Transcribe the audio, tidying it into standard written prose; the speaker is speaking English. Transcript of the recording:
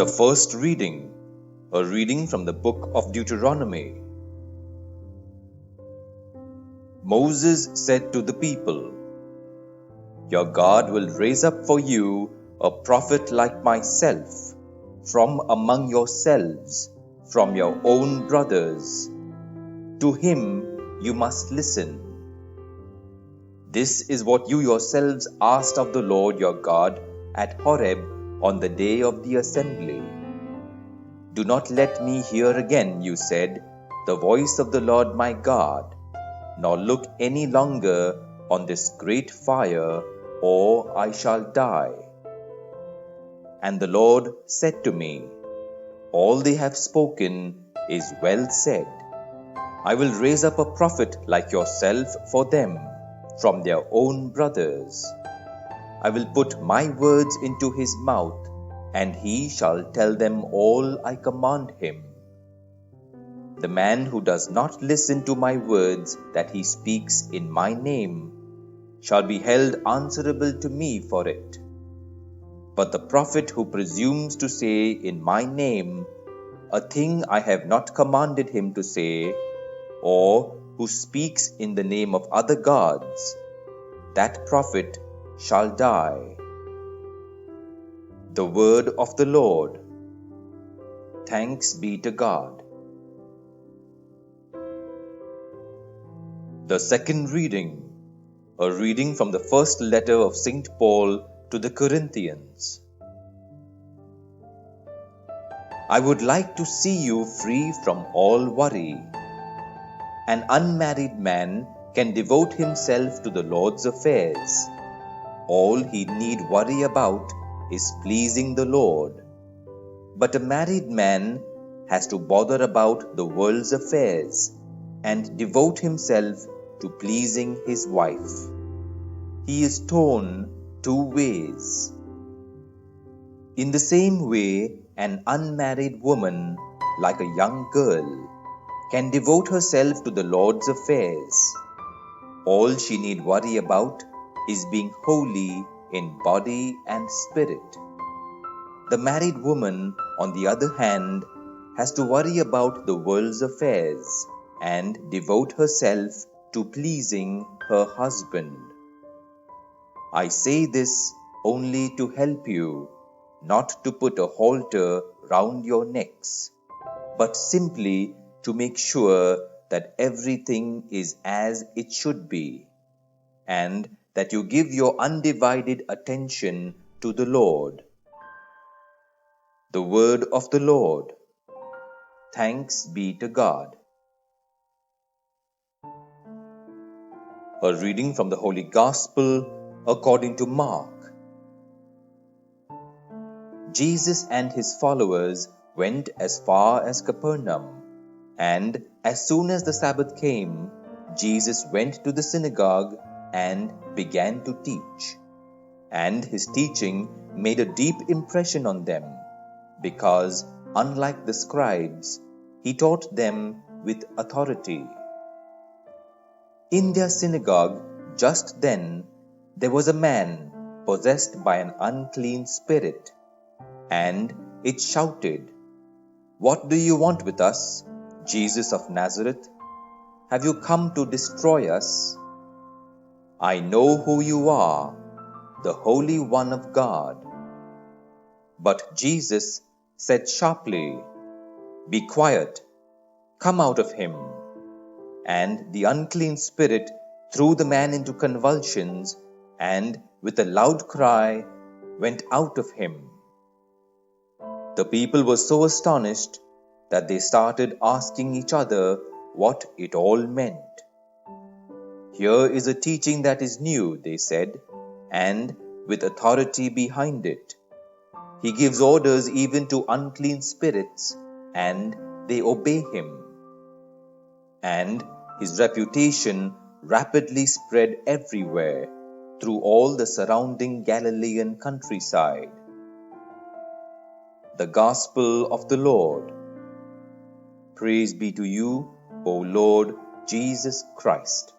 The first reading, a reading from the book of Deuteronomy. Moses said to the people, "Your God will raise up for you a prophet like myself, from among yourselves, from your own brothers. To him you must listen. This is what you yourselves asked of the Lord your God at Horeb on the day of the assembly. 'Do not let me hear again,' you said, 'the voice of the Lord my God, nor look any longer on this great fire, or I shall die.' And the Lord said to me, 'All they have spoken is well said. I will raise up a prophet like yourself for them, from their own brothers. I will put my words into his mouth, and he shall tell them all I command him. The man who does not listen to my words that he speaks in my name shall be held answerable to me for it. But the prophet who presumes to say in my name a thing I have not commanded him to say, or who speaks in the name of other gods, that prophet shall die.'" The word of the Lord. Thanks be to God. The second reading, a reading from the first letter of St. Paul to the Corinthians. I would like to see you free from all worry. An unmarried man can devote himself to the Lord's affairs. All he need worry about is pleasing the Lord. But a married man has to bother about the world's affairs and devote himself to pleasing his wife. He is torn two ways. In the same way, an unmarried woman, like a young girl, can devote herself to the Lord's affairs. All she need worry about is being holy in body and spirit. The married woman, on the other hand, has to worry about the world's affairs and devote herself to pleasing her husband. I say this only to help you, not to put a halter round your necks, but simply to make sure that everything is as it should be, and that you give your undivided attention to the Lord. The word of the Lord. Thanks be to God. A reading from the Holy Gospel according to Mark. Jesus and his followers went as far as Capernaum, and as soon as the Sabbath came, Jesus went to the synagogue and began to teach. And his teaching made a deep impression on them, because, unlike the scribes, he taught them with authority. In their synagogue, just then, there was a man possessed by an unclean spirit, and it shouted, "What do you want with us, Jesus of Nazareth? Have you come to destroy us? I know who you are, the Holy One of God." But Jesus said sharply, "Be quiet, come out of him." And the unclean spirit threw the man into convulsions, and with a loud cry went out of him. The people were so astonished that they started asking each other what it all meant. "Here is a teaching that is new," they said, "and with authority behind it. He gives orders even to unclean spirits, and they obey him." And his reputation rapidly spread everywhere through all the surrounding Galilean countryside. The Gospel of the Lord. Praise be to you, O Lord Jesus Christ.